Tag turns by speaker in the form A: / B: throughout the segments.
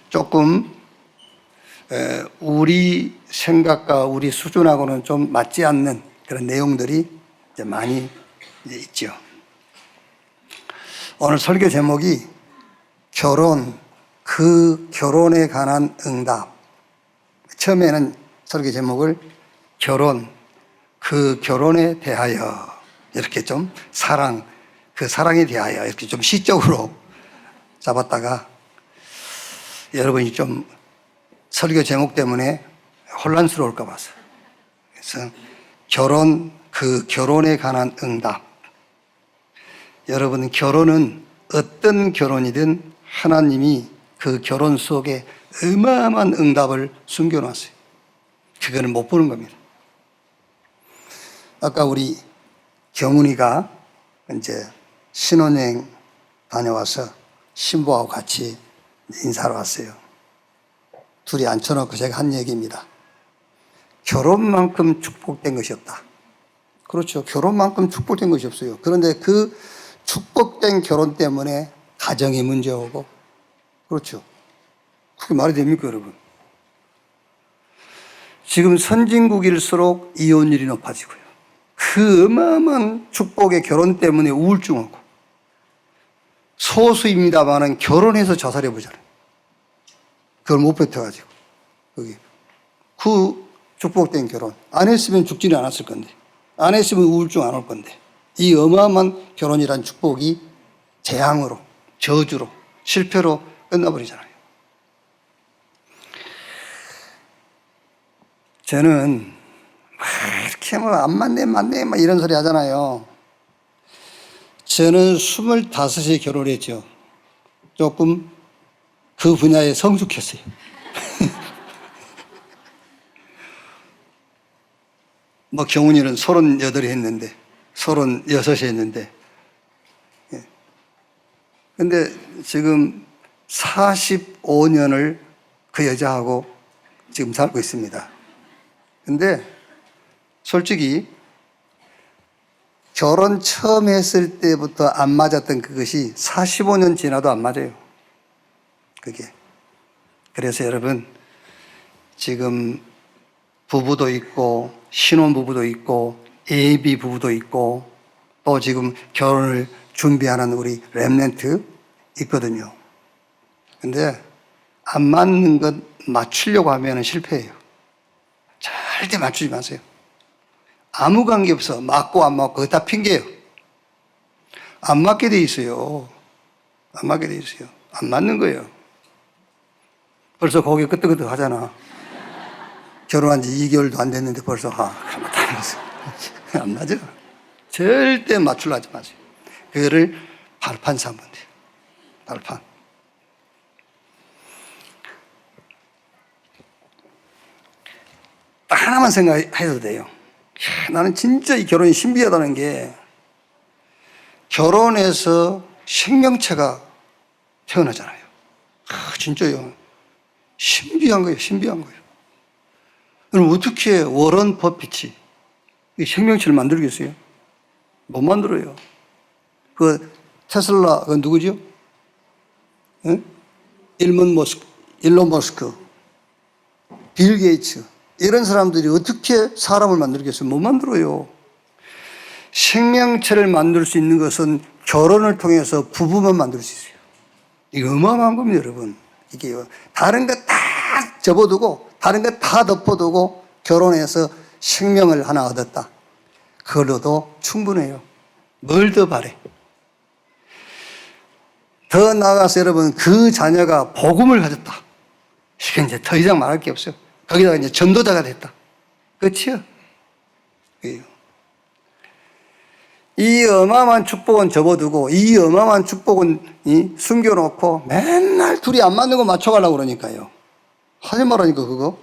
A: 조금 우리 생각과 우리 수준하고는 좀 맞지 않는 그런 내용들이 이제 많이 있죠. 오늘 설교 제목이 결혼, 그 결혼에 관한 응답. 처음에는 설교 제목을 결혼, 그 결혼에 대하여 이렇게 좀 사랑, 그 사랑에 대하여 이렇게 좀 시적으로 잡았다가 여러분이 좀 설교 제목 때문에 혼란스러울까 봐서 그래서 결혼, 그 결혼에 관한 응답. 여러분, 결혼은 어떤 결혼이든 하나님이 그 결혼 속에 어마어마한 응답을 숨겨놨어요. 그거는 못 보는 겁니다. 아까 우리 경훈이가 이제 신혼여행 다녀와서 신부하고 같이 인사를 왔어요. 둘이 앉혀놓고 제가 한 얘기입니다. 결혼만큼 축복된 것이 없다. 그렇죠. 결혼만큼 축복된 것이 없어요. 그런데 그 축복된 결혼 때문에 가정이 문제 오고, 그렇죠. 그게 말이 됩니까, 여러분? 지금 선진국일수록 이혼율이 높아지고요. 그 어마어마한 축복의 결혼 때문에 우울증 오고, 소수입니다만은 결혼해서 자살해 보잖아요. 그걸 못 버텨가지고. 그 축복된 결혼. 안 했으면 죽지는 않았을 건데. 안 했으면 우울증 안 올 건데. 이 어마어마한 결혼이란 축복이 재앙으로, 저주로, 실패로 끝나버리잖아요. 저는 이렇게 안 맞네 막 이런 소리 하잖아요. 저는 25에 결혼했죠. 조금 그 분야에 성숙했어요. 뭐 경훈이는 38에 했는데 36에 했는데 근데 지금 45년을 그 여자하고 지금 살고 있습니다. 근데 솔직히 결혼 처음 했을 때부터 안 맞았던 그것이 45년 지나도 안 맞아요. 그게. 그래서 여러분, 지금 부부도 있고, 신혼부부도 있고, 예비 부부도 있고, 또 지금 결혼을 준비하는 우리 렘넌트 있거든요. 근데 안 맞는 것 맞추려고 하면 실패해요. 절대 맞추지 마세요. 아무 관계 없어. 맞고 안 맞고 그거 다 핑계예요. 안 맞게 돼 있어요. 안 맞게 돼 있어요. 안 맞는 거예요. 벌써 거기 끄떡끄떡 하잖아. 결혼한 지 2개월도 안 됐는데 벌써 안 맞아. 절대 맞추려 하지 마세요. 그거를 발판 삼으면 돼요. 발판. 딱 하나만 생각해도 돼요. 나는 진짜 이 결혼이 신비하다는 게 결혼해서 생명체가 태어나잖아요. 진짜요. 신비한 거예요. 신비한 거예요. 그럼 어떻게 워런 버핏이 생명체를 만들겠어요? 못 만들어요. 그 테슬라 그 누구죠? 응? 일론 머스크, 빌 게이츠 이런 사람들이 어떻게 사람을 만들겠어요? 못 만들어요. 생명체를 만들 수 있는 것은 결혼을 통해서 부부만 만들 수 있어요. 이거 어마어마한 겁니다, 여러분. 이게 다른 거 다 접어두고 다른 거 다 덮어두고 결혼해서 생명을 하나 얻었다. 그걸로도 충분해요. 뭘 더 바래? 더 나아가서 여러분, 그 자녀가 복음을 가졌다. 이게 이제 더 이상 말할 게 없어요. 거기다가 이제 전도자가 됐다. 끝이요. 이 어마어마한 축복은 접어두고 이 어마어마한 축복은 숨겨놓고 맨날 둘이 안 맞는 거 맞춰가려고 그러니까요. 하지 말라니까 그거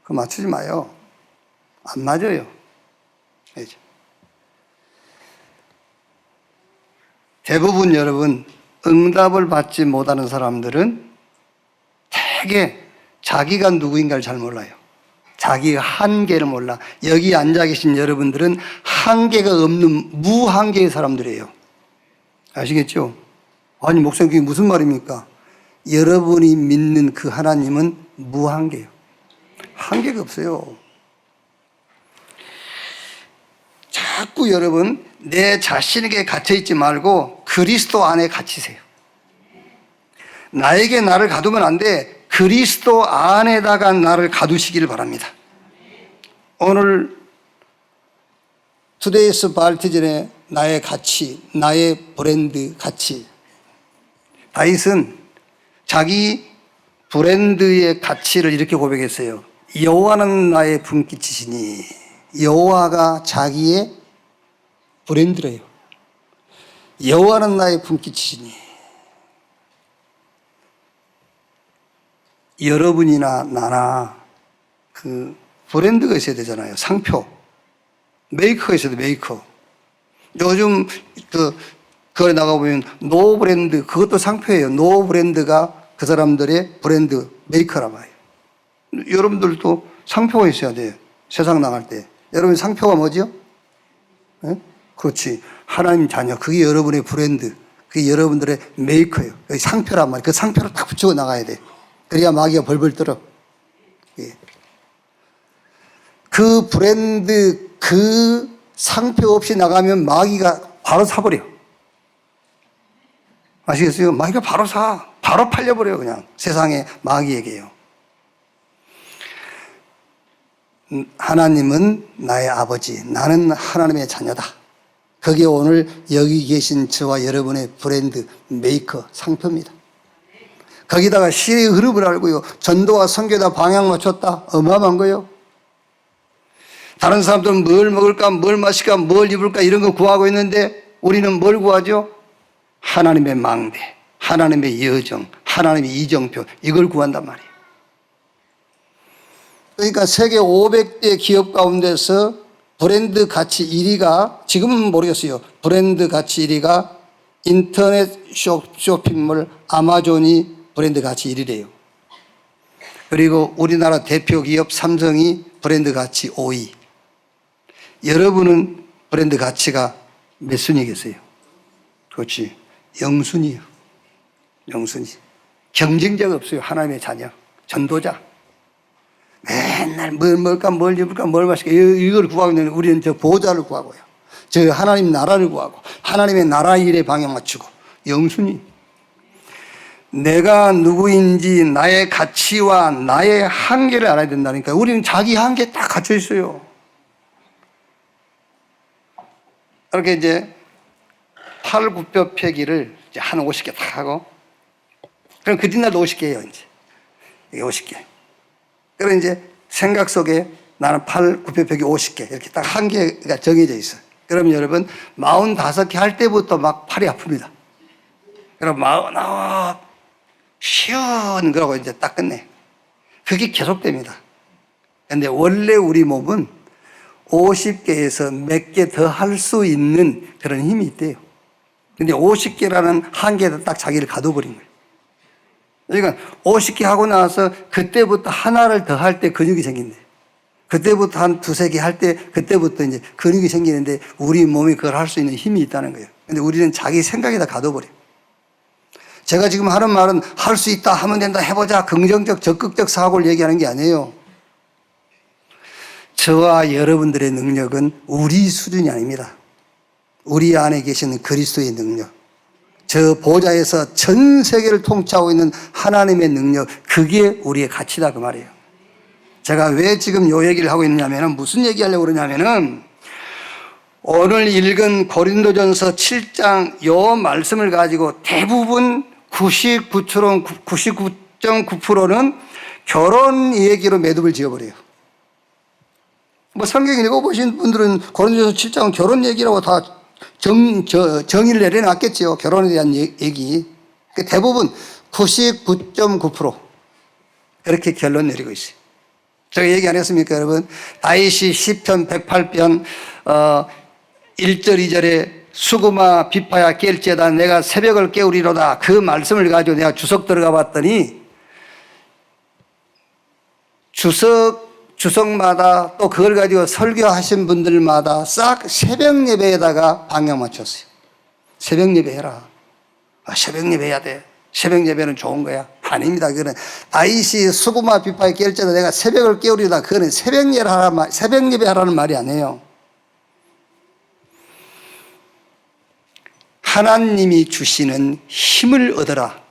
A: 맞추지 마요. 안 맞아요. 대부분 여러분 응답을 받지 못하는 사람들은 되게 자기가 누구인가를 잘 몰라요. 자기가 한계를 몰라. 여기 앉아 계신 여러분들은 한계가 없는 무한계의 사람들이에요. 아시겠죠? 아니 목사님 그게 무슨 말입니까? 여러분이 믿는 그 하나님은 무한계예요. 한계가 없어요. 자꾸 여러분 내 자신에게 갇혀있지 말고 그리스도 안에 갇히세요. 나에게 나를 가두면 안 돼. 그리스도 안에다가 나를 가두시기를 바랍니다. 오늘 투데이스 발티전의 나의 가치, 나의 브랜드 가치. 다윗은 자기 브랜드의 가치를 이렇게 고백했어요. 여호와는 나의 분깃이시니. 여호와가 자기의 브랜드래요. 여호와는 나의 분깃이시니. 여러분이나 나나 그 브랜드가 있어야 되잖아요. 상표. 메이커가 있어야 돼, 메이커. 요즘 거기 나가보면 노 브랜드, 그것도 상표예요. 노 브랜드가 그 사람들의 브랜드 메이커란 말이에요. 여러분들도 상표가 있어야 돼요. 세상 나갈 때. 여러분 상표가 뭐죠? 네? 그렇지. 하나님 자녀. 그게 여러분의 브랜드. 그게 여러분들의 메이커예요. 상표란 말이에요. 그 상표를 딱 붙이고 나가야 돼. 그래야 마귀가 벌벌 떨어. 예. 그 브랜드, 그 상표 없이 나가면 마귀가 바로 사버려. 아시겠어요? 마귀가 바로 사. 바로 팔려버려요, 그냥. 세상의 마귀에게요. 하나님은 나의 아버지. 나는 하나님의 자녀다. 그게 오늘 여기 계신 저와 여러분의 브랜드, 메이커, 상표입니다. 거기다가 시의 흐름을 알고요. 전도와 선교다 방향 맞췄다. 어마어마한 거예요. 다른 사람들은 뭘 먹을까, 뭘 마실까, 뭘 입을까 이런 거 구하고 있는데 우리는 뭘 구하죠? 하나님의 망대, 하나님의 여정, 하나님의 이정표 이걸 구한단 말이에요. 그러니까 세계 500대 기업 가운데서 브랜드 가치 1위가 지금은 모르겠어요. 브랜드 가치 1위가 인터넷 쇼핑몰 아마존이 브랜드 가치 1위래요. 그리고 우리나라 대표 기업 삼성이 브랜드 가치 5위. 여러분은 브랜드 가치가 몇 순위겠어요? 그렇지. 영순위요. 영순위. 경쟁자가 없어요. 하나님의 자녀. 전도자. 맨날 뭘 먹을까, 뭘 입을까, 뭘 마실까 이걸 구하고 있는데 우리는 저 보호자를 구하고요. 저 하나님 나라를 구하고 하나님의 나라 일에 방향 맞추고 영순위. 내가 누구인지 나의 가치와 나의 한계를 알아야 된다니까. 우리는 자기 한계에 딱 갇혀 있어요. 이렇게 이제 팔, 9뼈 펴기를 이제 한 50개 딱 하고, 그럼 그 뒷날도 50개예요, 이제. 이게 50개. 그럼 이제 생각 속에 나는 팔, 9뼈 펴기 50개. 이렇게 딱 한계가 정해져 있어요. 그러면 여러분, 45개 할 때부터 막 팔이 아픕니다. 그럼 49, 쉬운 거라고 이제 딱 끝내. 그게 계속됩니다. 근데 원래 우리 몸은 50개에서 몇 개 더 할 수 있는 그런 힘이 있대요. 근데 50개라는 한계에다 딱 자기를 가둬버린 거예요. 그러니까 50개 하고 나서 그때부터 하나를 더 할 때 근육이 생긴대요. 그때부터 한 두세 개 할 때 그때부터 이제 근육이 생기는데 우리 몸이 그걸 할 수 있는 힘이 있다는 거예요. 근데 우리는 자기 생각에다 가둬버려요. 제가 지금 하는 말은 할 수 있다, 하면 된다, 해보자, 긍정적, 적극적 사고를 얘기하는 게 아니에요. 저와 여러분들의 능력은 우리 수준이 아닙니다. 우리 안에 계시는 그리스도의 능력, 저 보좌에서 전 세계를 통치하고 있는 하나님의 능력, 그게 우리의 가치다 그 말이에요. 제가 왜 지금 이 얘기를 하고 있느냐면, 무슨 얘기하려고 그러냐면은 오늘 읽은 고린도전서 7장 요 말씀을 가지고 대부분 99.9%는 결혼 얘기로 매듭을 지어버려요. 뭐 성경 읽어보신 분들은 고린도전서 7장은 결혼 얘기라고 다 정의를 내려놨겠죠. 결혼에 대한 얘기. 대부분 99.9% 그렇게 결론 내리고 있어요. 제가 얘기 안 했습니까, 여러분? 다윗이 시편 108편 1절 2절에 수구마 비파야 깰지어다 내가 새벽을 깨우리로다, 그 말씀을 가지고 내가 주석 들어가 봤더니 주석마다 또 그걸 가지고 설교하신 분들마다 싹 새벽 예배에다가 방향 맞췄어요. 새벽 예배 해라. 새벽 예배 해야 돼. 새벽 예배는 좋은 거야? 아닙니다. 그거는 다윗이 수구마 비파에 깰 때도 내가 새벽을 깨우리다. 그거는 새벽 예배 하라는 말이 아니에요. 하나님이 주시는 힘을 얻어라.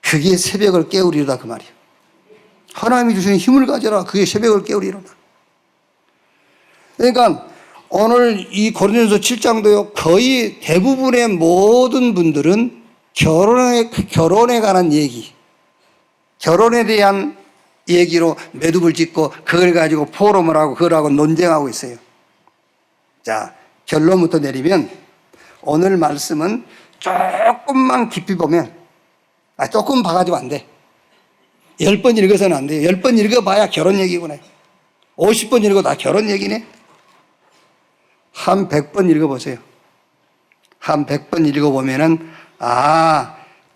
A: 그게 새벽을 깨우리로다 그 말이에요. 하나님이 주시는 힘을 가져라. 그게 새벽을 깨우리로다. 그러니까 오늘 이 고린도서 7장도요. 거의 대부분의 모든 분들은 결혼에 관한 얘기, 결혼에 대한 얘기로 매듭을 짓고 그걸 가지고 포럼을 하고 그걸 하고 논쟁하고 있어요. 자, 결론부터 내리면 오늘 말씀은 조금만 깊이 보면, 조금 봐가지고 안 돼. 10번 읽어서는 안 돼요. 10번 읽어봐야 결혼 얘기구나. 50번 읽어도 다 결혼 얘기네. 한 100번 읽어보세요. 한 100번 읽어보면은,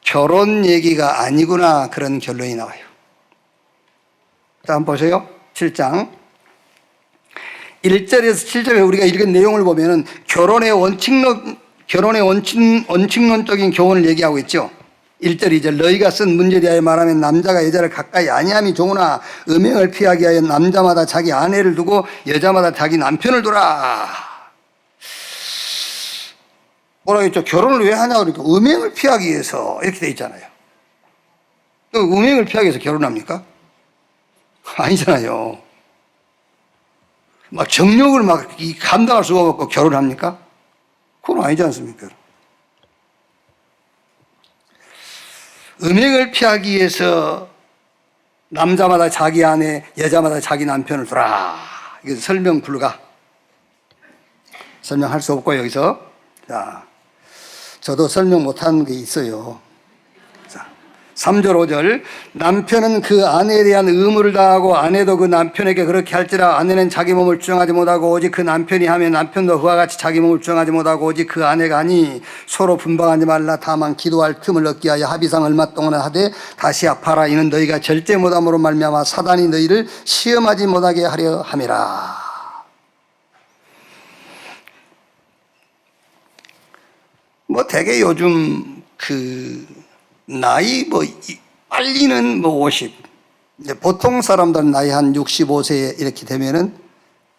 A: 결혼 얘기가 아니구나. 그런 결론이 나와요. 자, 한번 보세요. 7장. 1절에서 7절에 우리가 읽은 내용을 보면은 결혼의 원칙론적인 교훈을 얘기하고 있죠. 1절, 2절. 너희가 쓴 문제에 대하여 말하면 남자가 여자를 가까이 아니함이 좋으나 음행을 피하기 위하여 남자마다 자기 아내를 두고 여자마다 자기 남편을 두라. 뭐라고 했죠? 결혼을 왜 하냐고 그러니까 음행을 피하기 위해서 이렇게 돼 있잖아요. 음행을 피하기 위해서 결혼합니까? 아니잖아요. 막 정욕을 막 감당할 수가 없고 결혼합니까? 그건 아니지 않습니까? 음행을 피하기 위해서 남자마다 자기 아내, 여자마다 자기 남편을 두라. 이거 설명 불가. 설명할 수 없고 여기서. 자, 저도 설명 못한 게 있어요. 자, 3절, 5절. 남편은 그 아내에 대한 의무를 다하고 아내도 그 남편에게 그렇게 할지라. 아내는 자기 몸을 주장하지 못하고 오직 그 남편이 하면 남편도 그와 같이 자기 몸을 주장하지 못하고 오직 그 아내가 하니 서로 분방하지 말라. 다만 기도할 틈을 얻기 위하여 합의상 얼마 동안 하되 다시 합하라. 이는 너희가 절제 못함으로 말미암아 사단이 너희를 시험하지 못하게 하려 함이라. 되게 요즘 나이 빨리는 50. 이제 보통 사람들 나이 한 65세 이렇게 되면은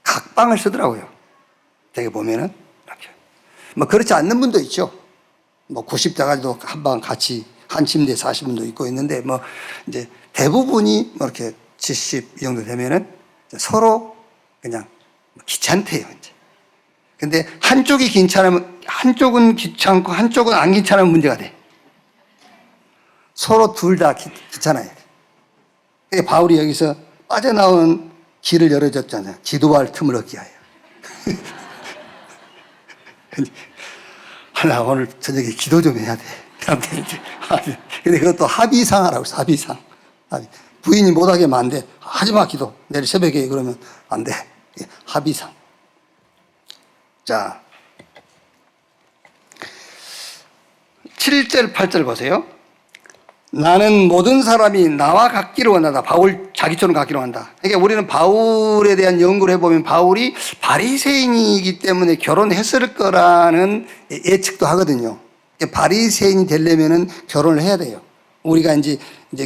A: 각방을 쓰더라고요. 되게 보면은 이렇게. 그렇지 않는 분도 있죠. 90대까지도 한방 같이 한 침대에 사신 분도 있고 있는데 이제 대부분이 이렇게 70 정도 되면은 서로 그냥 귀찮대요, 이제. 근데 한쪽이 괜찮으면, 한쪽은 귀찮고 한쪽은 안 괜찮으면 문제가 돼. 서로 둘 다 귀찮아요. 그래서 바울이 여기서 빠져나오는 길을 열어줬잖아요. 기도할 틈을 얻기 위하여. 나 오늘 저녁에 기도 좀 해야 돼. 근데 그것도 합의상 하라고 했어, 합의상. 부인이 못하게 하면 안 돼. 하지 마, 기도. 내일 새벽에 그러면 안 돼. 합의상. 자, 7절, 8절 보세요. 나는 모든 사람이 나와 같기를 원한다. 바울 자기처럼 같기를 원한다. 그러니까 우리는 바울에 대한 연구를 해보면 바울이 바리새인이기 때문에 결혼했을 거라는 예측도 하거든요. 바리새인이 되려면은 결혼을 해야 돼요. 우리가 이제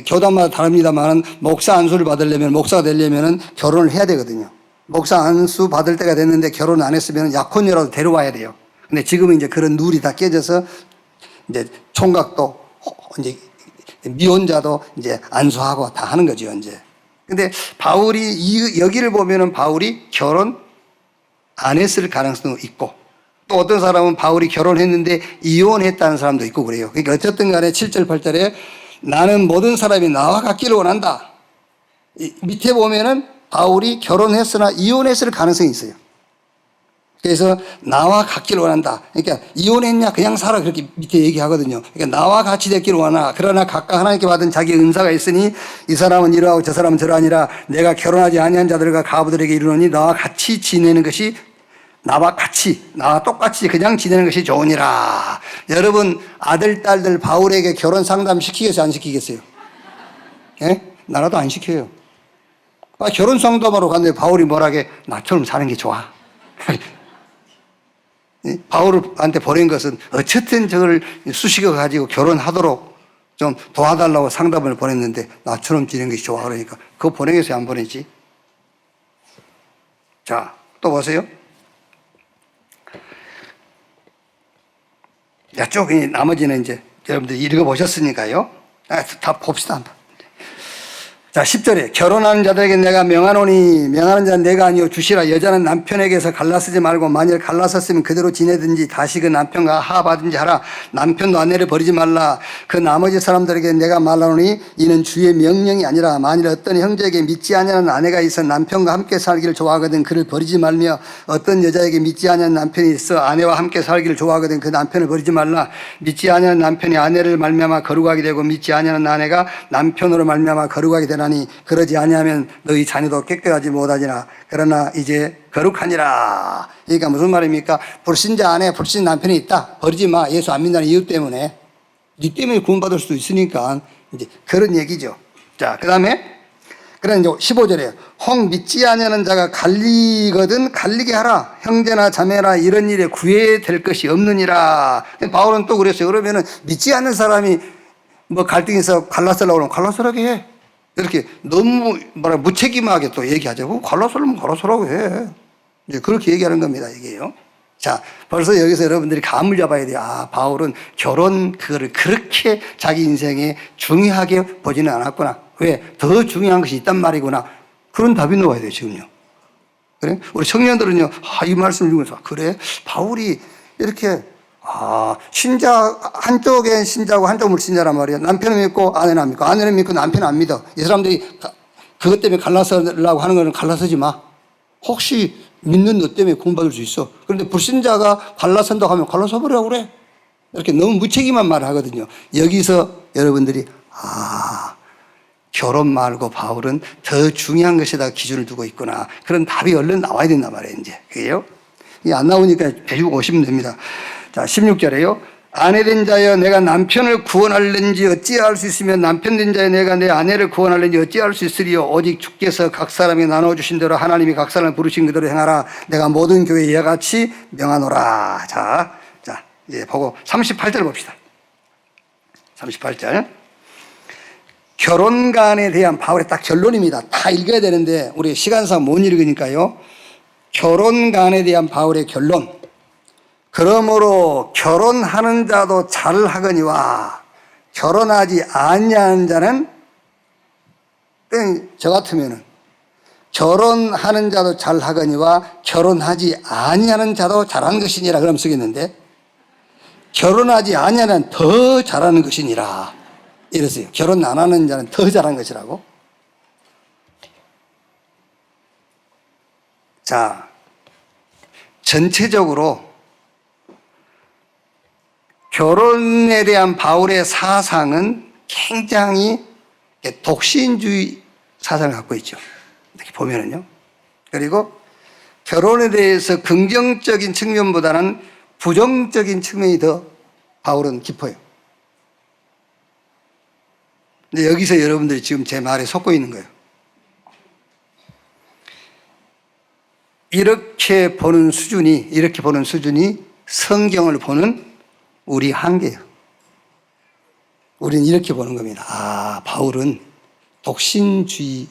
A: 교단마다 다릅니다만 목사 안수를 받으려면, 목사가 되려면은 결혼을 해야 되거든요. 목사 안수 받을 때가 됐는데 결혼 안 했으면 약혼녀라도 데려와야 돼요. 근데 지금은 이제 그런 룰이 다 깨져서 이제 총각도 이제 미혼자도 이제 안수하고 다 하는 거죠, 이제. 근데 바울이 여기를 보면은 바울이 결혼 안 했을 가능성도 있고 또 어떤 사람은 바울이 결혼했는데 이혼했다는 사람도 있고 그래요. 그러니까 어쨌든 간에 7절, 8절에 나는 모든 사람이 나와 같기를 원한다. 밑에 보면은 바울이 결혼했으나 이혼했을 가능성이 있어요. 그래서 나와 같기를 원한다. 그러니까 이혼했냐 그냥 살아 그렇게 밑에 얘기하거든요. 그러니까 나와 같이 됐기를 원하나 그러나 각각 하나님께 받은 자기 은사가 있으니 이 사람은 이러하고 저 사람은 저러하니라. 내가 결혼하지 아니한 자들과 가부들에게 이르노니 나와 같이 지내는 것이 나와 똑같이 그냥 지내는 것이 좋으니라. 여러분 아들 딸들 바울에게 결혼 상담 시키겠어요 안 시키겠어요? 예? 나라도 안 시켜요. 결혼 상담하러 갔는데 바울이 뭐라게 나처럼 사는 게 좋아. 바울한테 보낸 것은 어쨌든 저걸 수식어 가지고 결혼하도록 좀 도와달라고 상담을 보냈는데 나처럼 지는 것이 좋아 그러니까 그거 보내겠어요? 안 보내지? 자, 또 보세요. 쭉 나머지는 이제 여러분들 읽어보셨으니까요. 다 봅시다. 자, 10절에 결혼하는 자들에게 내가 명하노니 명하는 자는 내가 아니요 주시라. 여자는 남편에게서 갈라서지 말고 만일 갈라섰으면 그대로 지내든지 다시 그 남편과 하하받든지 하라. 남편도 아내를 버리지 말라. 그 나머지 사람들에게 내가 말하노니 이는 주의 명령이 아니라 만일 어떤 형제에게 믿지 아니하는 아내가 있어 남편과 함께 살기를 좋아하거든 그를 버리지 말며 어떤 여자에게 믿지 아니하는 남편이 있어 아내와 함께 살기를 좋아하거든 그 남편을 버리지 말라. 믿지 아니하는 남편이 아내를 말미암아 거룩하게 되고 믿지 아니하는 아내가 남편으로 말미암아 거룩하게 되나니 그러지 아니하면 너희 자녀도 깨끗하지 못하지나 그러나 이제 거룩하니라. 그러니까 무슨 말입니까? 불신자 안에 불신 남편이 있다. 버리지 마. 예수 안 믿는 이유 때문에. 네 때문에 구원받을 수도 있으니까 이제 그런 얘기죠. 자, 그다음에 그래 이제 15절에 혹 믿지 아니하는 자가 갈리거든 갈리게 하라. 형제나 자매나 이런 일에 구애될 것이 없느니라. 바울은 또 그랬어요. 그러면은 믿지 않는 사람이 뭐 갈등해서 갈라서라고 그러면 갈라서라게 해. 이렇게 너무 무책임하게 또 얘기하죠. 갈라서라면 갈라서라고 해. 이제 그렇게 얘기하는 겁니다, 이게요. 자, 벌써 여기서 여러분들이 감을 잡아야 돼요. 아, 바울은 결혼 그거를 그렇게 자기 인생에 중요하게 보지는 않았구나. 왜? 더 중요한 것이 있단 말이구나. 그런 답이 나와야 돼요, 지금요. 그래? 우리 청년들은요, 이 말씀을 읽으면서, 그래? 바울이 이렇게 신자, 한쪽엔 신자고 한쪽은 불신자란 말이에요. 남편은 믿고 아내는 안 믿고, 아내는 믿고 남편은 안 믿어. 이 사람들이 그것 때문에 갈라서라고 하는 거는 갈라서지 마. 혹시 믿는 너 때문에 구원받을 수 있어. 그런데 불신자가 갈라선다고 하면 갈라서 버리라고 그래. 이렇게 너무 무책임한 말을 하거든요. 여기서 여러분들이, 결혼 말고 바울은 더 중요한 것에다 기준을 두고 있구나. 그런 답이 얼른 나와야 된단 말이에요, 이제. 그게요? 이게 안 나오니까 배우고 오시면 됩니다. 자, 16절에요. 아내된 자여 내가 남편을 구원하려는지 어찌할 수 있으며 남편된 자여 내가 내 아내를 구원하려는지 어찌할 수 있으리요. 오직 주께서 각 사람에게 나눠주신 대로 하나님이 각 사람을 부르신 그대로 행하라. 내가 모든 교회에 이와 같이 명하노라. 자, 이제 보고 38절 봅시다. 38절. 결혼관에 대한 바울의 딱 결론입니다. 다 읽어야 되는데 우리 시간상 못 읽으니까요. 결혼관에 대한 바울의 결론. 그러므로 결혼하는 자도 잘하거니와 결혼하지 아니하는 자는 저 같으면은 결혼하는 자도 잘하거니와 결혼하지 아니하는 자도 잘하는 것이니라 그럼 쓰겠는데 결혼하지 아니하는 더 잘하는 것이니라 이랬어요. 결혼 안 하는 자는 더 잘하는 것이라고. 자, 전체적으로 결혼에 대한 바울의 사상은 굉장히 독신주의 사상을 갖고 있죠. 이렇게 보면은요. 그리고 결혼에 대해서 긍정적인 측면보다는 부정적인 측면이 더 바울은 깊어요. 근데 여기서 여러분들이 지금 제 말에 속고 있는 거예요. 이렇게 보는 수준이 성경을 보는 우리 한계예요. 우리는 이렇게 보는 겁니다. 바울은 독신주의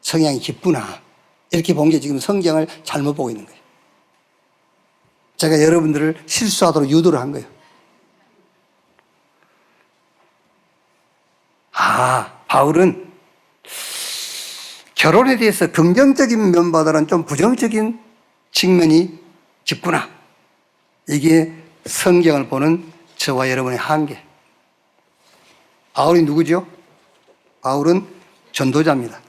A: 성향이 깊구나. 이렇게 본 게 지금 성경을 잘못 보고 있는 거예요. 제가 여러분들을 실수하도록 유도를 한 거예요. 바울은 결혼에 대해서 긍정적인 면보다는 좀 부정적인 측면이 깊구나. 이게 성경을 보는 저와 여러분의 한계. 바울이 누구죠? 바울은 전도자입니다.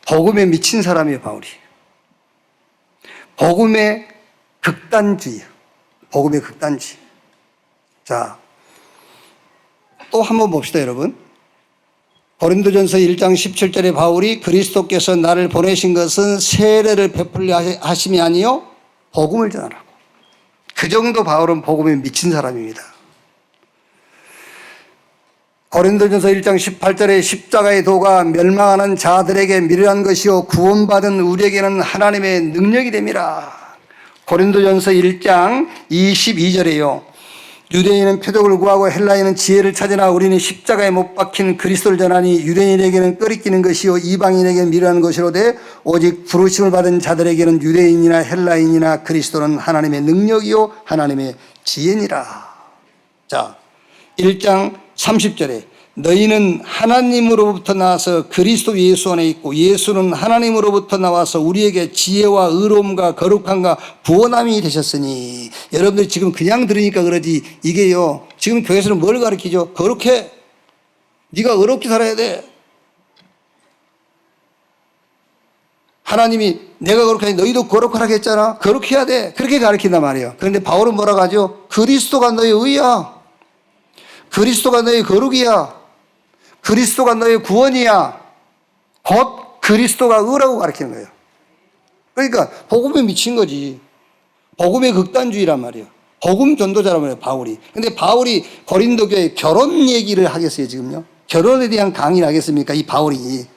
A: 복음에 미친 사람이에요, 바울이. 복음의 극단주의예요. 복음의 극단주의. 자, 또 한번 봅시다, 여러분. 고린도전서 1장 17절에 바울이 그리스도께서 나를 보내신 것은 세례를 베풀려 하심이 아니요 복음을 전하라고. 그 정도 바울은 복음에 미친 사람입니다. 고린도전서 1장 18절에 십자가의 도가 멸망하는 자들에게 미련한 것이요 구원받은 우리에게는 하나님의 능력이 됨이라. 고린도전서 1장 22절에요. 유대인은 표적을 구하고 헬라인은 지혜를 찾으나 우리는 십자가에 못 박힌 그리스도를 전하니 유대인에게는 꺼리끼는 것이요 이방인에게는 미련한 것이로되 오직 부르심을 받은 자들에게는 유대인이나 헬라인이나 그리스도는 하나님의 능력이요 하나님의 지혜니라. 자, 1장 30절에 너희는 하나님으로부터 나와서 그리스도 예수 안에 있고 예수는 하나님으로부터 나와서 우리에게 지혜와 의로움과 거룩함과 구원함이 되셨으니. 여러분들 지금 그냥 들으니까 그러지 이게요, 지금 교회에서는 뭘 가르치죠? 거룩해. 네가 어렵게 살아야 돼. 하나님이 내가 거룩하니 너희도 거룩하라고 했잖아. 거룩해야 돼. 그렇게 가르친단 말이에요. 그런데 바울은 뭐라고 하죠? 그리스도가 너의 의야. 그리스도가 너의 거룩이야. 그리스도가 너의 구원이야. 곧 그리스도가 의라고 가르치는 거예요. 그러니까 복음에 미친 거지. 복음의 극단주의란 말이에요. 복음 전도자란 말이에요, 바울이. 근데 바울이 고린도 교회 결혼 얘기를 하겠어요, 지금요? 결혼에 대한 강의를 하겠습니까, 이 바울이?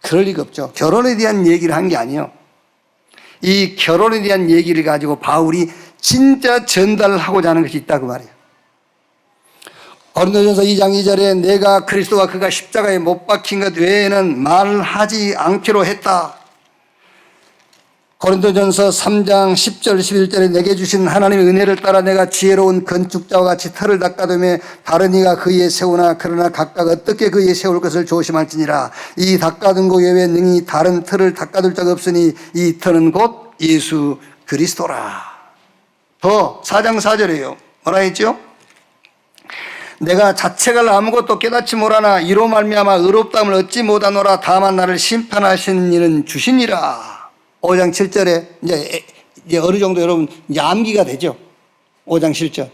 A: 그럴 리가 없죠. 결혼에 대한 얘기를 한 게 아니에요. 이 결혼에 대한 얘기를 가지고 바울이 진짜 전달하고자 하는 것이 있다, 그 말이에요. 고린도전서 2장 2절에 내가 그리스도와 그가 십자가에 못 박힌 것 외에는 말하지 않기로 했다. 고린도전서 3장 10절 11절에 내게 주신 하나님의 은혜를 따라 내가 지혜로운 건축자와 같이 터를 닦아두며 다른 이가 그 위에 세우나 그러나 각각 어떻게 그 위에 세울 것을 조심할지니라. 이 닦아둔 곳 외에 능히 다른 터를 닦아둘 자가 없으니 이 터는 곧 예수 그리스도라. 더 4장 4절이에요. 뭐라 했죠? 내가 자책을 아무것도 깨닫지 못하나 이로 말미암아 의롭다함을 얻지 못하노라. 다만 나를 심판하시는 이는 주시니라. 5장 7절에 이제 어느 정도 여러분 이제 암기가 되죠. 5장 7절.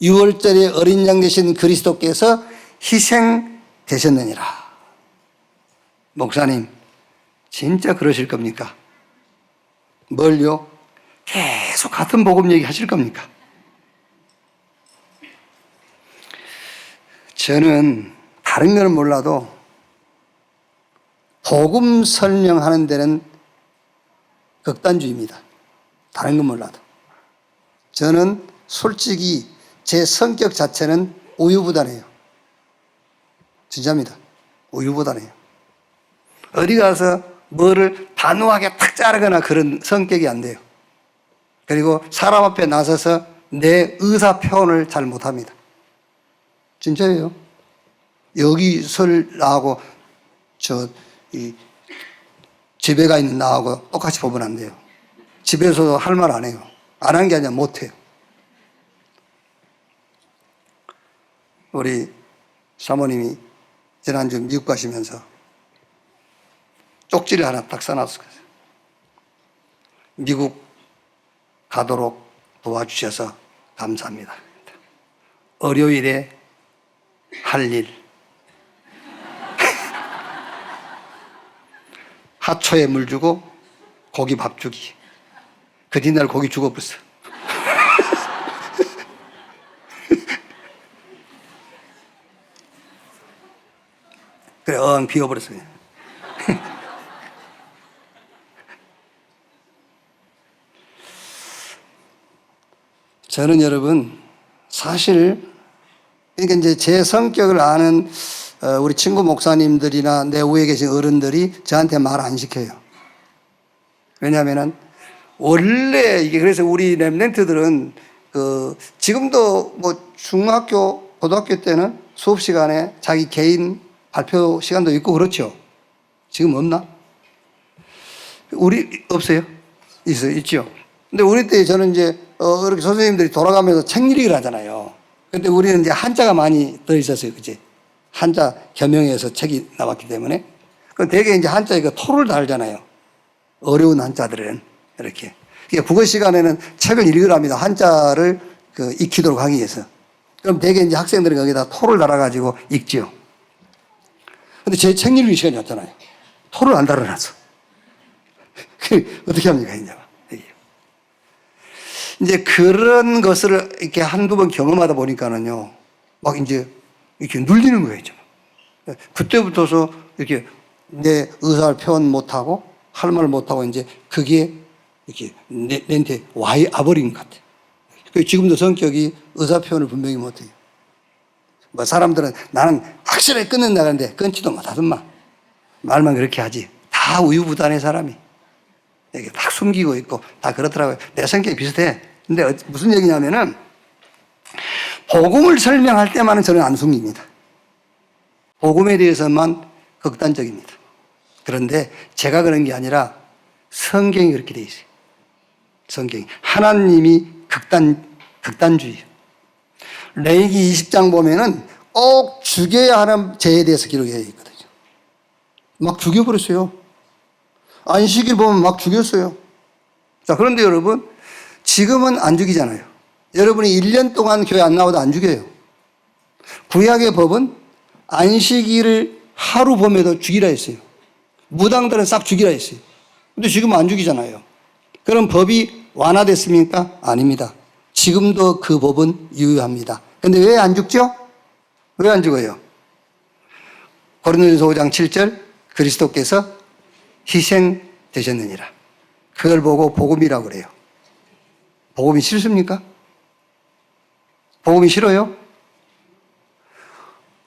A: 6월절에 어린 양 되신 그리스도께서 희생되셨느니라. 목사님, 진짜 그러실 겁니까? 뭘요? 계속 같은 복음 얘기 하실 겁니까? 저는 다른 건 몰라도 복음 설명하는 데는 극단주의입니다. 다른 건 몰라도. 저는 솔직히 제 성격 자체는 우유부단해요. 진짜입니다. 우유부단해요. 어디 가서 뭐를 단호하게 탁 자르거나 그런 성격이 안 돼요. 그리고 사람 앞에 나서서 내 의사 표현을 잘 못합니다. 진짜예요. 여기 설 나하고 집에 가 있는 나하고 똑같이 보면 안 돼요. 집에서도 할 말 안 해요. 안 한 게 아니라 못 해요. 우리 사모님이 지난주 미국 가시면서 쪽지를 하나 딱 써놨어요. 미국 가도록 도와주셔서 감사합니다. 월요일에 할 일. 하초에 물 주고 고기 밥 주기. 그 뒤날 고기 죽어버렸어. 그래, 비워버렸어요. 저는 여러분, 사실 그러니까 이제 제 성격을 아는 우리 친구 목사님들이나 내 위에 계신 어른들이 저한테 말 안 시켜요. 왜냐하면은 원래 이게 그래서 우리 렘넌트들은 지금도 뭐 중학교, 고등학교 때는 수업 시간에 자기 개인 발표 시간도 있고 그렇죠. 지금 없나? 우리 없어요? 있죠. 근데 우리 때 저는 이제 이렇게 선생님들이 돌아가면서 책 읽기를 하잖아요. 근데 우리는 이제 한자가 많이 들어있었어요. 그치? 한자 겸용해서 책이 나왔기 때문에. 그럼 대개 이제 한자에 토를 달잖아요. 어려운 한자들은. 이렇게. 그러니까 국어 시간에는 책을 읽으랍니다. 한자를 익히도록 하기 위해서. 그럼 대개 이제 학생들은 거기다 토를 달아가지고 읽지요. 근데 제 책 읽기 시간이 없잖아요. 토를 안 달아놨어. 어떻게 합니까, 이제. 이제 그런 것을 이렇게 한두 번 경험하다 보니까는요, 막 이제 이렇게 눌리는 거예요. 그때부터서 이렇게 내 의사를 표현 못하고 할 말을 못하고 이제 그게 이렇게 내한테 와버린 것 같아요. 지금도 성격이 의사 표현을 분명히 못해요. 뭐 사람들은 나는 확실하게 끊는다 그러는데 끊지도 못하더만. 말만 그렇게 하지. 다 우유부단해 사람이. 이게 딱 숨기고 있고 다 그렇더라고요. 내 성격이 비슷해. 근데 무슨 얘기냐면은 복음을 설명할 때만은 저는 안 숨깁니다. 복음에 대해서만 극단적입니다. 그런데 제가 그런 게 아니라 성경이 그렇게 돼 있어요. 성경이. 하나님이 극단주의예요. 레위기 20장 보면은 꼭 죽여야 하는 죄에 대해서 기록되어 있거든요. 막 죽여버렸어요. 안식일 보면 막 죽였어요. 자, 그런데 여러분, 지금은 안 죽이잖아요. 여러분이 1년 동안 교회 안 나와도 안 죽여요. 구약의 법은 안식일을 하루 범해도 죽이라 했어요. 무당들은 싹 죽이라 했어요. 근데 지금은 안 죽이잖아요. 그럼 법이 완화됐습니까? 아닙니다. 지금도 그 법은 유효합니다. 근데 왜 안 죽죠? 왜 안 죽어요? 고린도전서 5장 7절 그리스도께서 희생되셨느니라. 그걸 보고 복음이라고 그래요. 복음이 싫습니까? 복음이 싫어요?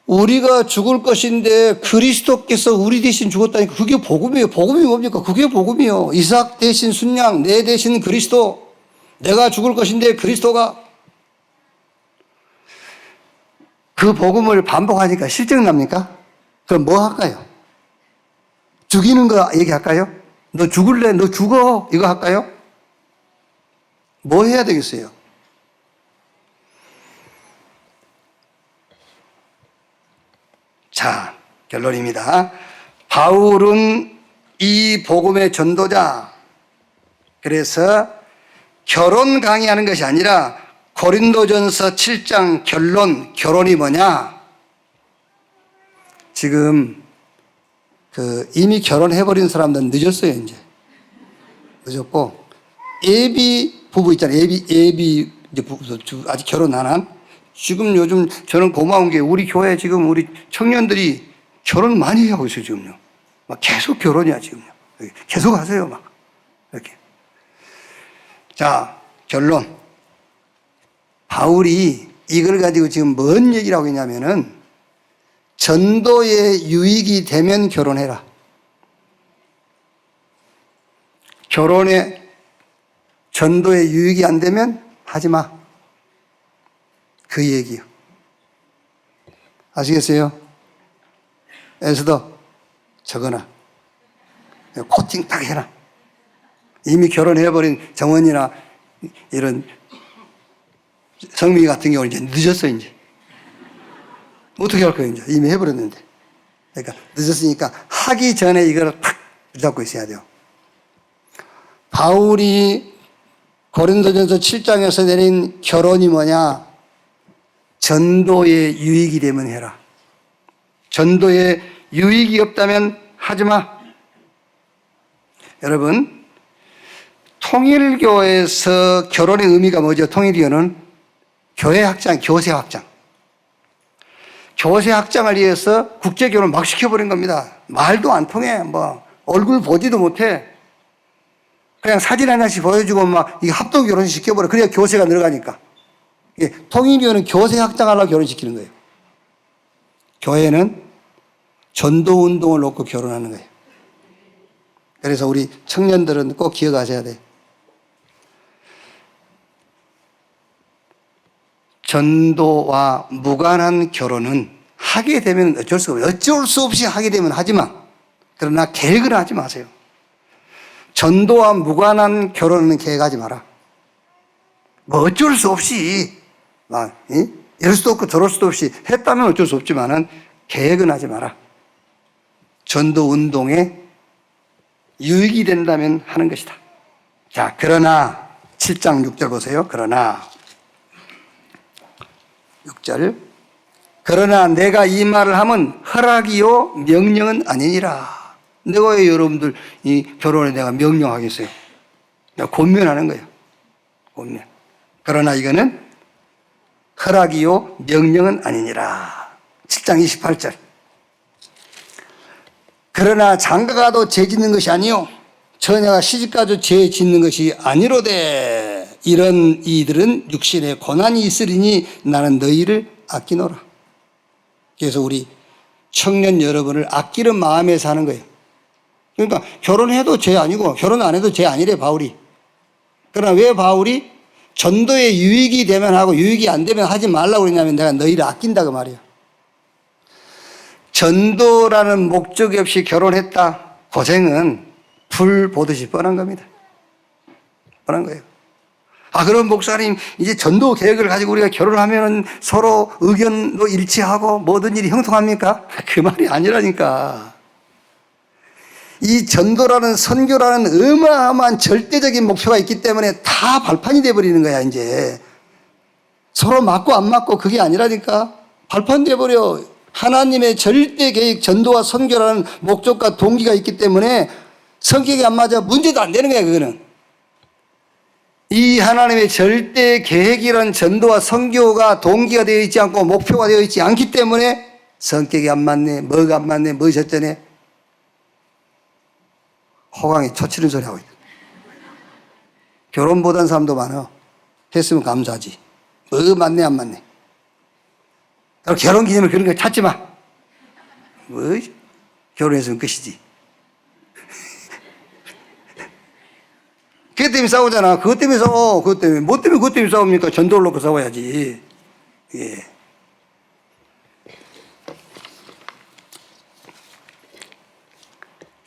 A: 우리가 죽을 것인데 그리스도께서 우리 대신 죽었다니까 그게 복음이에요. 복음이 뭡니까? 그게 복음이요. 이삭 대신 순양, 내 대신 그리스도. 내가 죽을 것인데 그리스도가. 그 복음을 반복하니까 실증납니까? 그럼 뭐 할까요? 죽이는 거 얘기할까요? 너 죽을래? 너 죽어? 이거 할까요? 뭐 해야 되겠어요? 자, 결론입니다. 바울은 이 복음의 전도자. 그래서 결혼 강의하는 것이 아니라 고린도전서 7장 결론이 뭐냐? 지금 이미 결혼해버린 사람들은 늦었어요, 이제. 늦었고, 예비 부부 있잖아요. 예비 이제 부부, 아직 결혼 안 한. 지금 요즘 저는 고마운 게 우리 교회 지금 우리 청년들이 결혼 많이 하고 있어요, 지금요. 막 계속 결혼이야, 지금요. 계속 하세요, 막. 이렇게. 자, 결론. 바울이 이걸 가지고 지금 뭔 얘기를 하고 있냐면은 전도에 유익이 되면 결혼해라. 전도에 유익이 안 되면 하지 마. 그 얘기요. 아시겠어요? 에스더 적어놔. 코팅 딱 해라. 이미 결혼해버린 정원이나 이런 성미 같은 경우는 이제 늦었어, 이제. 어떻게 할 거예요, 이제? 이미 해버렸는데. 그러니까 늦었으니까 하기 전에 이걸 탁 붙잡고 있어야 돼요. 바울이 고린도전서 7장에서 내린 결론이 뭐냐? 전도에 유익이 되면 해라. 전도에 유익이 없다면 하지 마. 여러분, 통일교에서 결혼의 의미가 뭐죠? 통일교는 교회 확장, 교세 확장. 교세 확장을 위해서 국제 결혼을 막 시켜버린 겁니다. 말도 안 통해. 뭐 얼굴 보지도 못해. 그냥 사진 하나씩 보여주고 막 이게 합동 결혼식 시켜버려. 그래야 교세가 늘어가니까. 통일교는 교세 확장하려고 결혼시키는 거예요. 교회는 전도 운동을 놓고 결혼하는 거예요. 그래서 우리 청년들은 꼭 기억하셔야 돼요. 전도와 무관한 결혼은 하게 되면 어쩔 수 없이 하게 되면 하지만, 그러나 계획을 하지 마세요. 전도와 무관한 결혼은 계획하지 마라. 뭐 어쩔 수 없이, 이럴 수도 없고 저럴 수도 없이 했다면 어쩔 수 없지만은 계획은 하지 마라. 전도 운동에 유익이 된다면 하는 것이다. 자, 그러나 7장 6절 보세요. 그러나 6절. 그러나 내가 이 말을 하면 허락이요 명령은 아니니라. 내가 왜 여러분들 이 결혼에 내가 명령하겠어요? 내가 권면하는 거예요. 권면. 그러나 이거는 허락이요 명령은 아니니라. 7장 28절. 그러나 장가가도 죄 짓는 것이 아니요 처녀가 시집가도 죄 짓는 것이 아니로되. 이런 이들은 육신에 고난이 있으리니 나는 너희를 아끼노라. 그래서 우리 청년 여러분을 아끼는 마음에서 하는 거예요. 그러니까 결혼해도 죄 아니고 결혼 안 해도 죄 아니래 바울이. 그러나 왜 바울이 전도에 유익이 되면 하고 유익이 안 되면 하지 말라고 그러냐면 내가 너희를 아낀다고 말이야. 전도라는 목적이 없이 결혼했다. 고생은 불 보듯이 뻔한 겁니다. 뻔한 거예요. 그럼 목사님 이제 전도 계획을 가지고 우리가 결혼하면 서로 의견도 일치하고 모든 일이 형통합니까? 그 말이 아니라니까. 이 전도라는 선교라는 어마어마한 절대적인 목표가 있기 때문에 다 발판이 돼버리는 거야 이제. 서로 맞고 안 맞고 그게 아니라니까. 발판 돼버려. 하나님의 절대 계획 전도와 선교라는 목적과 동기가 있기 때문에 성격이 안 맞아 문제도 안 되는 거야 그거는. 이 하나님의 절대 계획이란 전도와 선교가 동기가 되어 있지 않고 목표가 되어 있지 않기 때문에 성격이 안 맞네, 뭐가 안 맞네, 뭐가 어쩌네. 호강이 초치는 소리 하고 있다. 결혼 못한 사람도 많아. 했으면 감사하지. 뭐가 맞네, 안 맞네. 결혼 기념일 그런 거 찾지 마. 뭐, 결혼했으면 끝이지. 그것 때문에 싸우잖아. 그것 때문에 싸워. 그것 때문에. 뭐 때문에 그것 때문에 싸웁니까? 전도를 놓고 싸워야지. 예.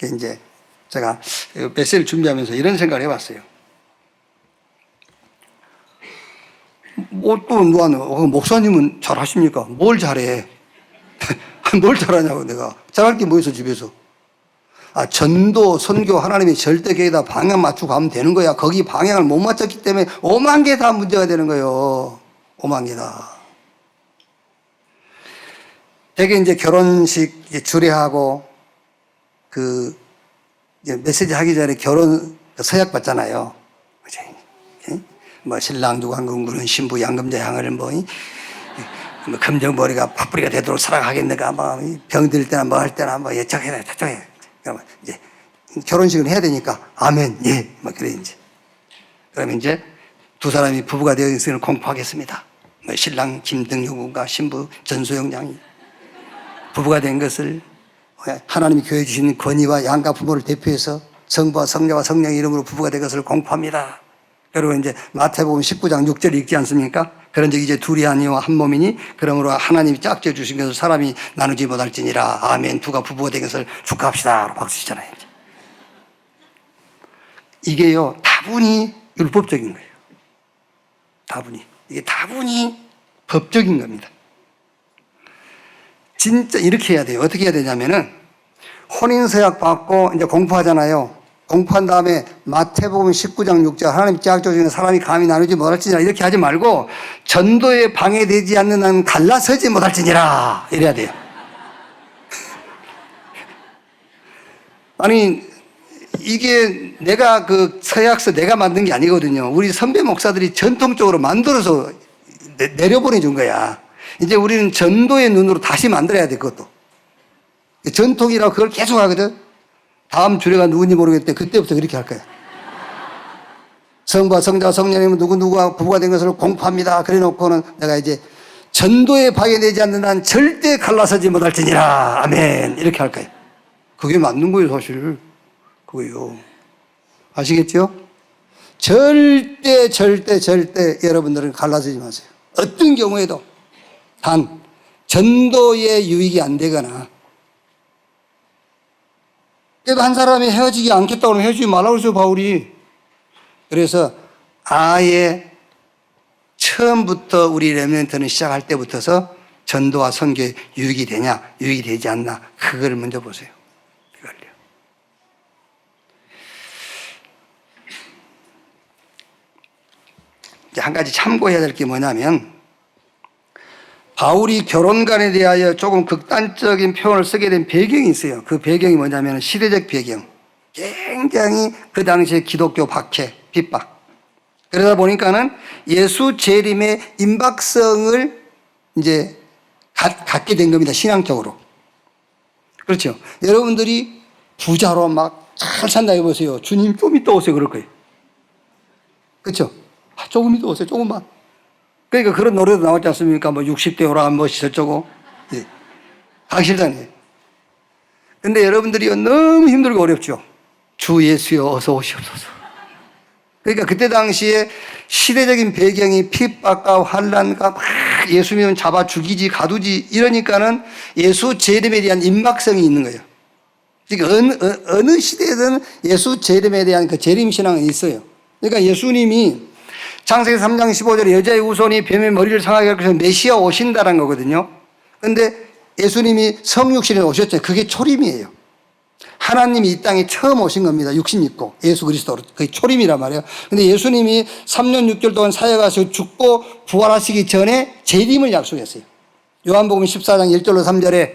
A: 이제 제가 메시지를 준비하면서 이런 생각을 해봤어요. 또 목사님은 잘하십니까? 뭘 잘해? 뭘 잘하냐고 내가. 잘할 게 뭐 있어 집에서. 전도, 선교, 하나님의 절대 계획에다 방향 맞추고 가면 되는 거야. 거기 방향을 못 맞췄기 때문에 5만 개 다 문제가 되는 거예요. 5만 개 다. 되게 이제 결혼식 주례하고 이제 메시지 하기 전에 결혼 서약 받잖아요. 뭐 신랑 누광금구는 신부 양금자 향을 뭐 금정머리가 팥뿌리가 되도록 사랑하겠는가 뭐 병들 때나 뭐 할 때나 뭐 예척해라 저쪽해. 그러면 이제 결혼식을 해야 되니까 아멘 예 뭐 그래 이제. 그러면 이제 두 사람이 부부가 되어 있음을 공포하겠습니다. 뭐 신랑 김등효 군과 신부 전소영 양이 부부가 된 것을 하나님이 교회 주신 권위와 양가 부모를 대표해서 성부와 성자와 성령의 이름으로 부부가 된 것을 공포합니다. 그리고 이제 마태복음 19장 6절 읽지 않습니까? 그런즉 이제 둘이 아니요 한 몸이니 그러므로 하나님이 짝지어 주신 것을 사람이 나누지 못할지니라. 아멘. 두가 부부가 된 것을 축하합시다. 박수 치잖아요. 이게요 다분히 율법적인 거예요. 다분히. 이게 다분히 법적인 겁니다. 진짜 이렇게 해야 돼요. 어떻게 해야 되냐면은 혼인서약 받고 이제 공포하잖아요. 공포한 다음에 마태복음 19장 6절 하나님 짝져 주는 사람이 감히 나누지 못할지니라 이렇게 하지 말고 전도에 방해되지 않는 한 갈라서지 못할지니라 이래야 돼요. 아니 이게 내가 그 서약서 내가 만든 게 아니거든요. 우리 선배 목사들이 전통적으로 만들어서 내려보내준 거야. 이제 우리는 전도의 눈으로 다시 만들어야 돼 그것도. 전통이라고 그걸 계속 하거든. 다음 주례가 누군지 모르겠대. 그때부터 그렇게 할 거야. 성부와 성자와 성령님은 누구누구가 부부가 된 것을 공포합니다. 그래 놓고는 내가 이제 전도에 방해되지 않는 한 절대 갈라서지 못할지니라. 아멘. 이렇게 할 거야. 그게 맞는 거예요, 사실. 그거요. 아시겠죠? 절대 여러분들은 갈라서지 마세요. 어떤 경우에도 단 전도에 유익이 안 되거나 그래도 한 사람이 헤어지지 않겠다고 하면 헤어지지 말라고 그랬어요, 바울이. 그래서 아예 처음부터 우리 렘넌트는 시작할 때부터서 전도와 선교에 유익이 되냐, 유익이 되지 않나, 그걸 먼저 보세요. 그걸요. 이제 한 가지 참고해야 될 게 뭐냐면, 바울이 결혼관에 대하여 조금 극단적인 표현을 쓰게 된 배경이 있어요. 그 배경이 뭐냐면 시대적 배경. 굉장히 그 당시에 기독교 박해, 핍박. 그러다 보니까는 예수 재림의 임박성을 이제 갖게 된 겁니다. 신앙적으로. 그렇죠. 여러분들이 부자로 막 잘 산다 해보세요. 주님 좀 이따 오세요. 그럴 거예요. 그렇죠. 조금이도 오세요. 조금만. 그러니까 그런 노래도 나왔지 않습니까? 뭐 60대 오라 뭐 저쩌고. 예. 하기 싫다니. 근데 여러분들이 너무 힘들고 어렵죠. 주 예수여 어서 오시옵소서. 그러니까 그때 당시에 시대적인 배경이 핍박과 환난과 막 예수님은 잡아 죽이지 가두지 이러니까는 예수 재림에 대한 임박성이 있는 거예요. 그러니까 어느 시대든 예수 재림에 대한 그 재림 신앙은 있어요. 그러니까 예수님이 창세기 3장 15절에 여자의 후손이 뱀의 머리를 상하게 할 것은 메시아 오신다는 거거든요. 그런데 예수님이 성육신에 오셨잖아요. 그게 초림이에요. 하나님이 이 땅에 처음 오신 겁니다. 육신 입고 예수 그리스도로. 그게 초림이란 말이에요. 근데 예수님이 3년 6개월 동안 사역하시고 죽고 부활하시기 전에 재림을 약속했어요. 요한복음 14장 1절로 3절에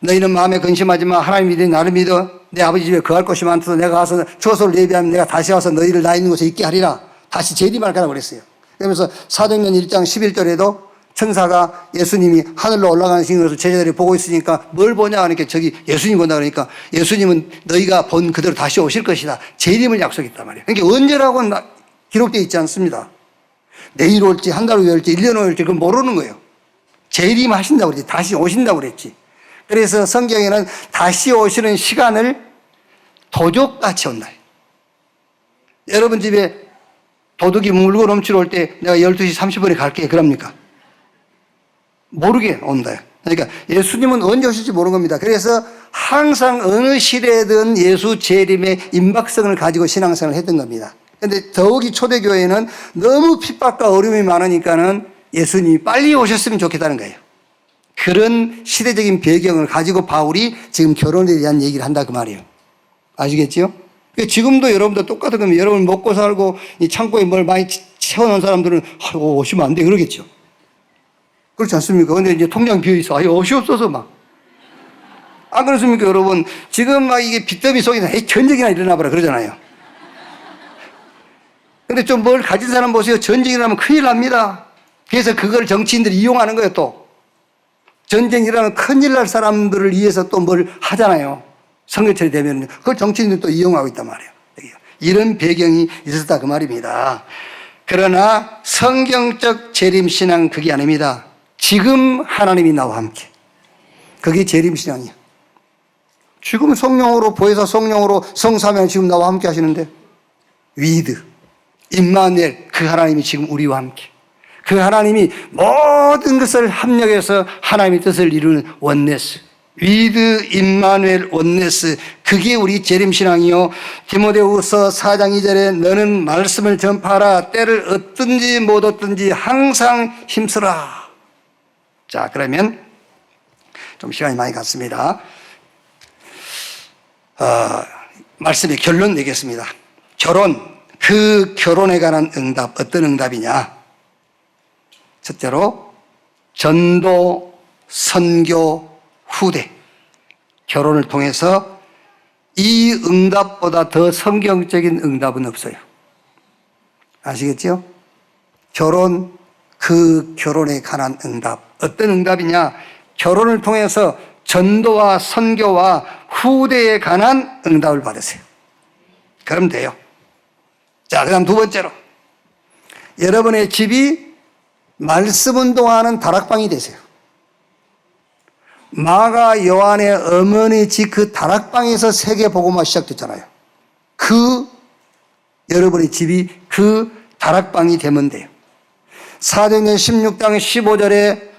A: 너희는 마음에 근심하지 마. 하나님 믿으니 나를 믿어. 내 아버지 집에 거할 곳이 많아서 내가 가서 처소를 예비하면 내가 다시 와서 너희를 나 있는 곳에 있게 하리라. 다시 재림할 거라고 그랬어요. 그러면서 사도행전 1장 11절에도 천사가 예수님이 하늘로 올라가신 것을 제자들이 보고 있으니까 뭘 보냐 하니까 저기 예수님 본다 그러니까 예수님은 너희가 본 그대로 다시 오실 것이다. 재림을 약속했단 말이에요. 그러니까 언제라고는 기록되어 있지 않습니다. 내일 올지 한 달 후에 올지 1년 후에 올지 그건 모르는 거예요. 재림하신다고 그랬지. 다시 오신다고 그랬지. 그래서 성경에는 다시 오시는 시간을 도적같이 온다. 여러분 집에 도둑이 물고 넘치러 올 때 내가 12시 30분에 갈게 그럽니까? 모르게 온다. 그러니까 예수님은 언제 오실지 모르는 겁니다. 그래서 항상 어느 시대든 예수 재림의 임박성을 가지고 신앙생활을 했던 겁니다. 그런데 더욱이 초대교회는 너무 핍박과 어려움이 많으니까는 예수님이 빨리 오셨으면 좋겠다는 거예요. 그런 시대적인 배경을 가지고 바울이 지금 결혼에 대한 얘기를 한다 그 말이에요. 아시겠지요? 지금도 여러분도 똑같은 겁니다. 여러분 먹고 살고 이 창고에 뭘 많이 채워놓은 사람들은 아이고 오시면 안 돼 그러겠죠. 그렇지 않습니까? 근데 이제 통장 비어있어. 아유 옷이 없어서 막. 안 그렇습니까 여러분? 지금 막 이게 빚더미 속에서 전쟁이나 일어나봐라 그러잖아요. 근데 좀 뭘 가진 사람 보세요. 전쟁이 나면 큰일 납니다. 그래서 그걸 정치인들이 이용하는 거예요 또. 전쟁이라는 큰일 날 사람들을 위해서 또 뭘 하잖아요. 선거철이 되면 그걸 정치인들이 또 이용하고 있단 말이에요. 이런 배경이 있었다 그 말입니다. 그러나 성경적 재림신앙은 그게 아닙니다. 지금 하나님이 나와 함께. 그게 재림신앙이야. 지금 성령으로 보혜사 성령으로 성삼위하나님 지금 나와 함께 하시는데 위드, 임마누엘 그 하나님이 지금 우리와 함께. 그 하나님이 모든 것을 합력해서 하나님의 뜻을 이루는 원네스. 위드 임마누엘 원네스 그게 우리 재림신앙이요. 디모데후서 4장 2절에 너는 말씀을 전파하라. 때를 얻든지 못 얻든지 항상 힘쓰라. 자 그러면 좀 시간이 많이 갔습니다. 말씀의 결론 내겠습니다. 결혼, 그 결혼에 관한 응답 어떤 응답이냐. 첫째로 전도, 선교, 후대 결혼을 통해서 이 응답보다 더 성경적인 응답은 없어요. 아시겠죠? 결혼, 그 결혼에 관한 응답 어떤 응답이냐. 결혼을 통해서 전도와 선교와 후대에 관한 응답을 받으세요. 그럼 돼요. 자, 그 다음 두 번째로 여러분의 집이 말씀 운동하는 다락방이 되세요. 마가 요한의 어머니 집 그 다락방에서 세계복음화 시작됐잖아요. 그 여러분의 집이 그 다락방이 되면 돼요. 사도행전 16장 15절에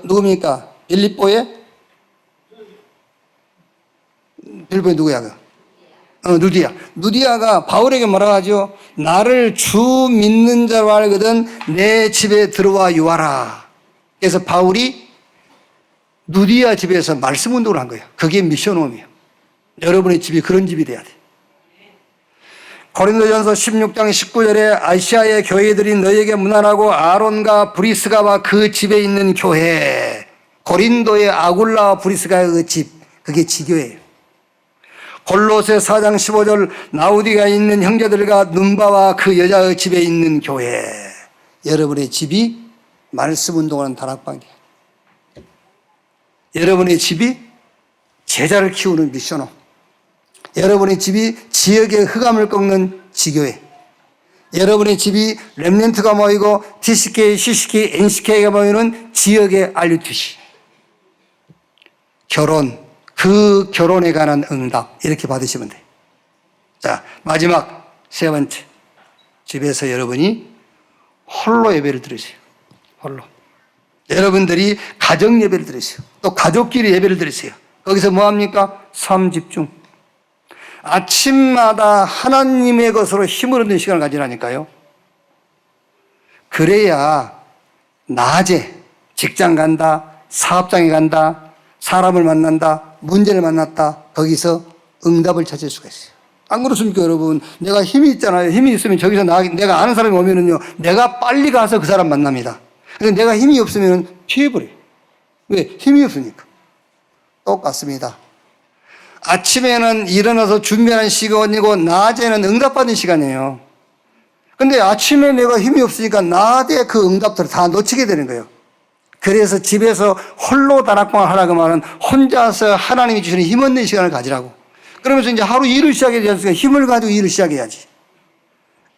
A: 누굽니까? 빌립보에 누구야? 누디아가 바울에게 뭐라고 하죠? 나를 주 믿는 자로 알거든 내 집에 들어와 유하라. 그래서 바울이 누디아 집에서 말씀 운동을 한 거예요. 그게 미션홈이에요. 여러분의 집이 그런 집이 돼야 돼. 고린도전서 16장 19절에 아시아의 교회들이 너에게 문안하고 아론과 브리스가와 그 집에 있는 교회. 고린도의 아굴라와 브리스가의 그 집. 그게 지교예요. 골로새 4장 15절 나우디가 있는 형제들과 눈바와 그 여자의 집에 있는 교회. 여러분의 집이 말씀 운동하는 다락방이에요. 여러분의 집이 제자를 키우는 미션홈. 여러분의 집이 지역의 흑암을 꺾는 지교회. 여러분의 집이 렘넌트가 모이고 TCK, CCK, NCK가 모이는 지역의 RUTC. 결혼, 그 결혼에 관한 응답 이렇게 받으시면 돼요. 자, 마지막 세 번째. 집에서 여러분이 홀로 예배를 드리세요. 홀로. 여러분들이 가정 예배를 드리세요. 또 가족끼리 예배를 드리세요. 거기서 뭐 합니까? 삶 집중. 아침마다 하나님의 것으로 힘을 얻는 시간을 가지라니까요. 그래야 낮에 직장 간다, 사업장에 간다, 사람을 만난다, 문제를 만났다, 거기서 응답을 찾을 수가 있어요. 안 그렇습니까, 여러분? 내가 힘이 있잖아요. 힘이 있으면 저기서 내가 아는 사람이 오면은요, 내가 빨리 가서 그 사람 만납니다. 그런데 내가 힘이 없으면 피해버려요. 왜? 힘이 없으니까. 똑같습니다. 아침에는 일어나서 준비하는 시간이고, 낮에는 응답받는 시간이에요. 근데 아침에 내가 힘이 없으니까 낮에 그 응답들을 다 놓치게 되는 거예요. 그래서 집에서 홀로 다락방을 하라고 말은 혼자서 하나님이 주시는 힘 얻는 시간을 가지라고. 그러면서 이제 하루 일을 시작해야 되니까 힘을 가지고 일을 시작해야지.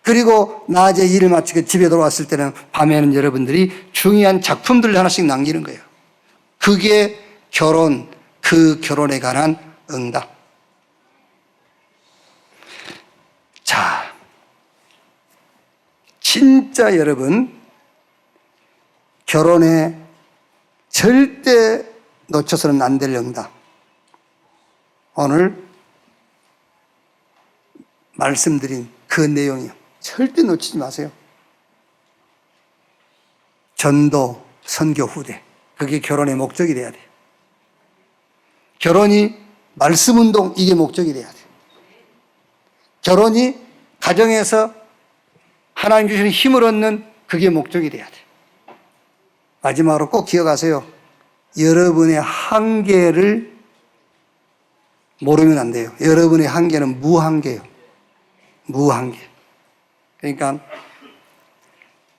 A: 그리고 낮에 일을 마치고 집에 돌아왔을 때는 밤에는 여러분들이 중요한 작품들을 하나씩 남기는 거예요. 그게 결혼, 그 결혼에 관한 응답. 자, 진짜 여러분, 결혼에 절대 놓쳐서는 안 될 응답. 오늘 말씀드린 그 내용이요. 절대 놓치지 마세요. 전도, 선교, 후대. 그게 결혼의 목적이 돼야 돼요. 결혼이 말씀운동, 이게 목적이 돼야 돼요. 결혼이 가정에서 하나님 주시는 힘을 얻는 그게 목적이 돼야 돼요. 마지막으로 꼭 기억하세요. 여러분의 한계를 모르면 안 돼요. 여러분의 한계는 무한계예요. 무한계. 그러니까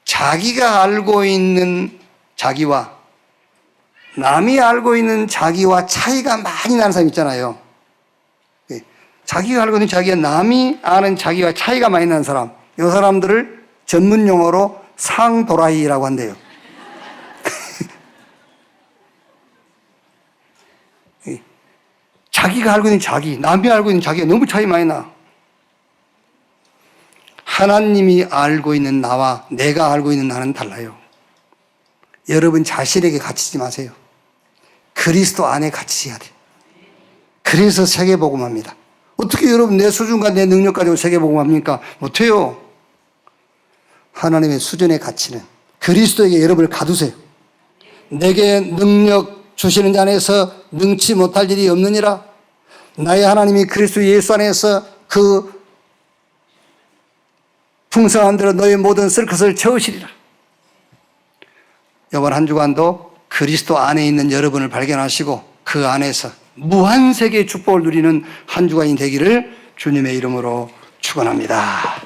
A: 자기가 알고 있는 자기와 남이 알고 있는 자기와 차이가 많이 나는 사람 있잖아요. 자기가 알고 있는 자기와 남이 아는 자기와 차이가 많이 나는 사람, 이 사람들을 전문 용어로 상도라이라고 한대요. 자기가 알고 있는 자기, 남이 알고 있는 자기가 너무 차이 많이 나. 하나님이 알고 있는 나와 내가 알고 있는 나는 달라요. 여러분 자신에게 갇히지 마세요. 그리스도 안에 갇히셔야 돼요. 그래서 세계복음합니다. 어떻게 여러분 내 수준과 내 능력 가지고 세계복음합니까? 못해요. 하나님의 수준에 갇히는 그리스도에게 여러분을 가두세요. 내게 능력 주시는 자 안에서 능치 못할 일이 없느니라. 나의 하나님이 그리스도 예수 안에서 그 풍성한 대로 너의 모든 쓸 것을 채우시리라. 이번 한 주간도 그리스도 안에 있는 여러분을 발견하시고 그 안에서 무한 세계의 축복을 누리는 한 주간이 되기를 주님의 이름으로 축원합니다.